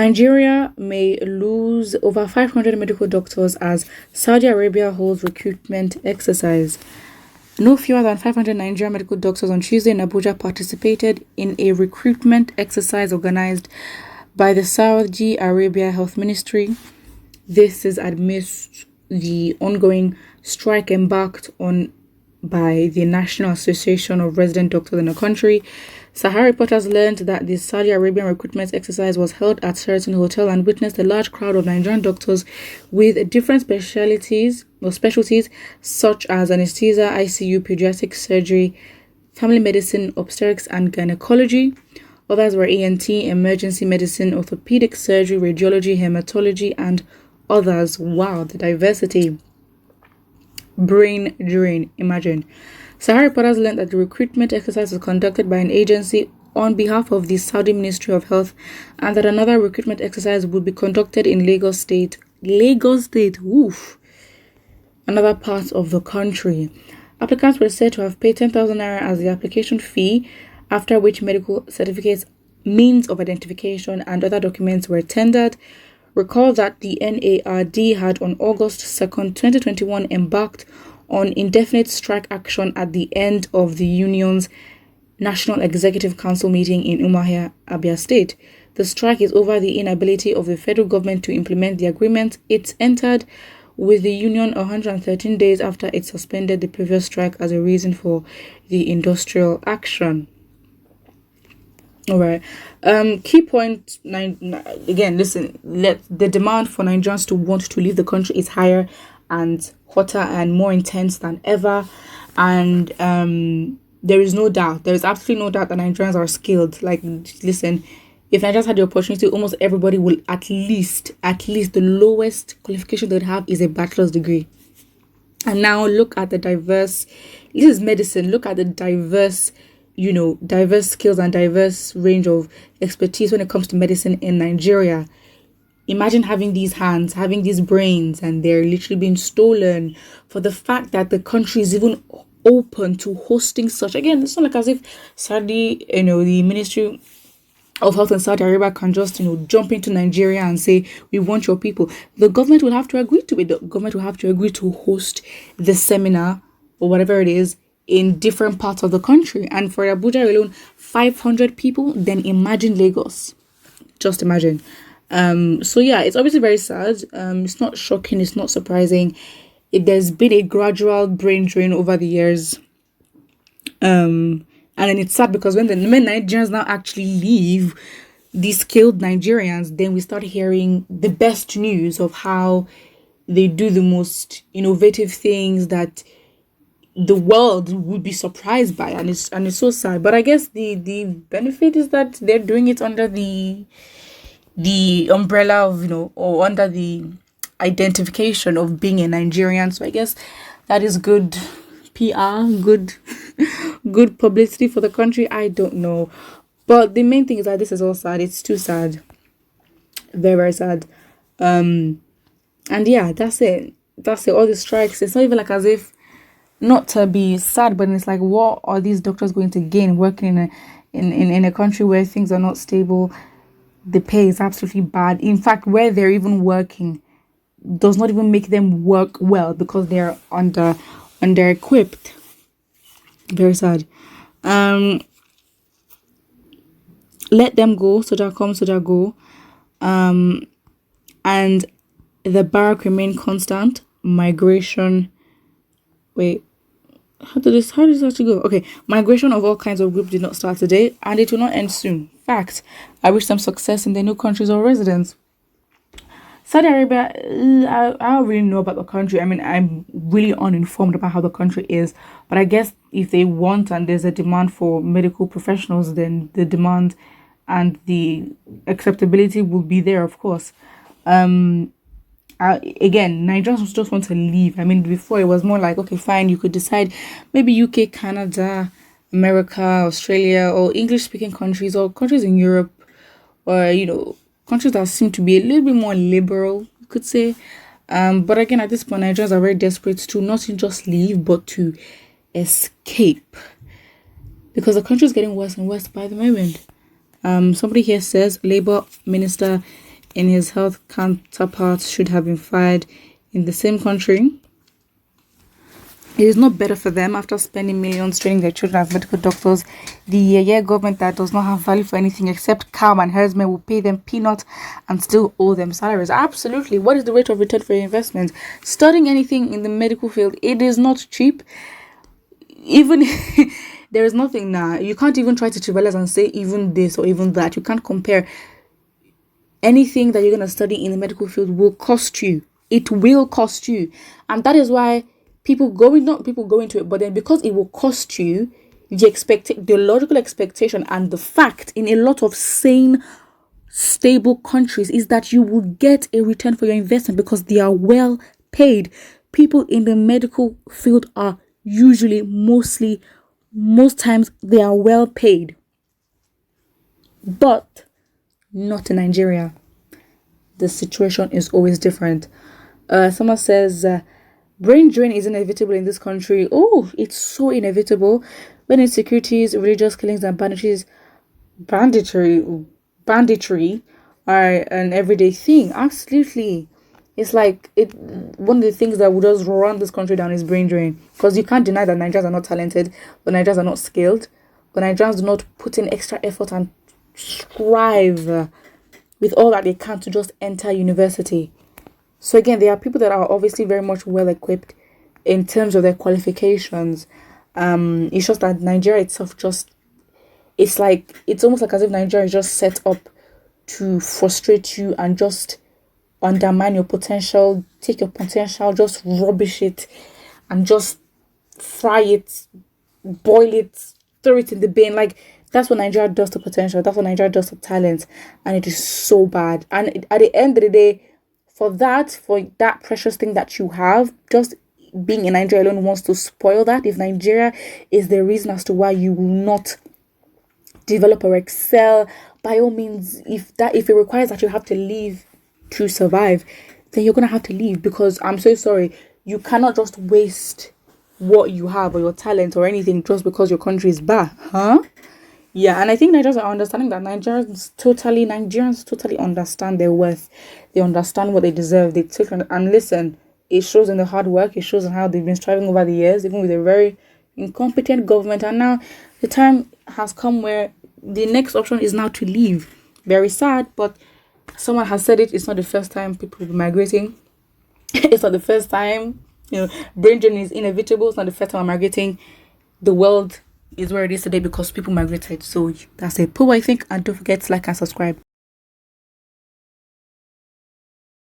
Nigeria may lose over 500 medical doctors as Saudi Arabia holds recruitment exercise. No fewer than 500 Nigerian medical doctors on Tuesday in Abuja participated in a recruitment exercise organized by the Saudi Arabia Health Ministry. This is amidst the ongoing strike embarked on by the National Association of Resident Doctors in the country. Sahara reporters learned that the Saudi Arabian recruitment exercise was held at Sheraton Hotel and witnessed a large crowd of Nigerian doctors with different specialties such as anesthesia, ICU, pediatric surgery, family medicine, obstetrics, and gynecology. Others were ENT, emergency medicine, orthopedic surgery, radiology, hematology, and others. Wow, the diversity. Brain drain, imagine. Sahara reporters learned that the recruitment exercise was conducted by an agency on behalf of the Saudi Ministry of Health and that another recruitment exercise would be conducted in Lagos State. Woof! Another part of the country. Applicants were said to have paid 10,000 naira as the application fee, after which medical certificates, means of identification, and other documents were tendered. Recall that the NARD had on August 2nd, 2021 embarked on indefinite strike action at the end of the union's National Executive Council meeting in Umuahia, Abia State. The strike is over the inability of the federal government to implement the agreement it entered with the union 113 days after it suspended the previous strike as a reason for the industrial action. All right. Key point again. Listen. The demand for Nigerians to want to leave the country is higher and hotter and more intense than ever. And there is no doubt. There is absolutely no doubt that Nigerians are skilled. Like, listen. If Nigerians had the opportunity, almost everybody will at least the lowest qualification they'd have is a bachelor's degree. And now look at the diverse. This is medicine. Look at the diverse skills and diverse range of expertise when it comes to medicine in Nigeria. Imagine having these hands, having these brains, and they're literally being stolen for the fact that the country is even open to hosting such. Again, it's not like as if Saudi, the Ministry of Health in Saudi Arabia can just, jump into Nigeria and say, we want your people. The government will have to agree to it. The government will have to agree to host the seminar or whatever it is in different parts of the country. And for Abuja alone, 500 people, then imagine Lagos. Just imagine. So yeah, it's obviously very sad. It's not shocking. It's not surprising. There's been a gradual brain drain over the years. And then it's sad because when Nigerians now actually leave, these skilled Nigerians, then we start hearing the best news of how they do the most innovative things that the world would be surprised by, and it's so sad. But I guess the benefit is that they're doing it under the umbrella of or under the identification of being a Nigerian. So I guess that is good PR, good publicity for the country. I don't know, but the main thing is that this is all sad. It's too sad, very, very sad. And yeah, that's it. All the strikes. It's not even like as if, not to be sad, but it's like, what are these doctors going to gain working in a country where things are not stable? The pay is absolutely bad. In fact, where they're even working does not even make them work well because they're under equipped. Very sad. Let them go, soldier come, soldier go. And the barrack remain constant. Migration. Wait, how does this actually go? Okay, migration of all kinds of groups did not start today, and it will not end soon. Fact. I wish them success in their new countries or residence. Saudi Arabia, I don't really know about the country. I mean, I'm really uninformed about how the country is. But I guess if they want and there's a demand for medical professionals, then the demand and the acceptability will be there, of course. Again, Nigerians just want to leave. I mean, before it was more like, okay, fine, you could decide maybe UK, Canada, America, Australia, or English-speaking countries, or countries in Europe, or, countries that seem to be a little bit more liberal, you could say. But again, at this point, Nigerians are very desperate to not just leave, but to escape. Because the country is getting worse and worse by the moment. Somebody here says Labour Minister and his health counterparts should have been fired in the same country. It is not better for them after spending millions training their children as medical doctors. The government that does not have value for anything except cow and herdsmen will pay them peanuts and still owe them salaries. Absolutely. What is the rate of return for your investment? Studying anything in the medical field, it is not cheap. Even there is nothing now. You can't even try to trivialize and say even this or even that. You can't compare. Anything that you're going to study in the medical field will cost you. It will cost you. And that is why not people go into it, but then because it will cost you, the logical expectation and the fact in a lot of sane, stable countries is that you will get a return for your investment because they are well paid. People in the medical field are usually, most times, they are well paid. But not in Nigeria. The situation is always different. Someone says, brain drain is inevitable in this country. Oh, it's so inevitable. When insecurities, religious killings, and banditry are an everyday thing. Absolutely. It's like one of the things that would just run this country down is brain drain. Because you can't deny that Nigerians are not talented, but Nigerians are not skilled, but Nigerians do not put in extra effort and strive with all that they can to just enter university. So again, there are people that are obviously very much well equipped in terms of their qualifications. It's just that Nigeria itself it's almost like as if Nigeria is just set up to frustrate you and just undermine your potential, take your potential, just rubbish it and just fry it, boil it, throw it in the bin. Like, that's what Nigeria does to potential. That's what Nigeria does to talent. And it is so bad. And at the end of the day, for that precious thing that you have, just being in Nigeria alone wants to spoil that. If Nigeria is the reason as to why you will not develop or excel, by all means, if it requires that you have to leave to survive, then you're gonna have to leave, because I'm so sorry, you cannot just waste what you have or your talent or anything just because your country is bad, huh? Yeah, and I think Nigerians are understanding that Nigerians totally understand their worth. They understand what they deserve. They take and listen. It shows in the hard work. It shows in how they've been striving over the years, even with a very incompetent government. And now the time has come where the next option is now to leave. Very sad, but someone has said it. It's not the first time people will be migrating. It's not the first time. Brain drain is inevitable. It's not the first time I'm migrating. The world is where it is today because people migrated. So that's it. Pooh, I think, and don't forget to like and subscribe.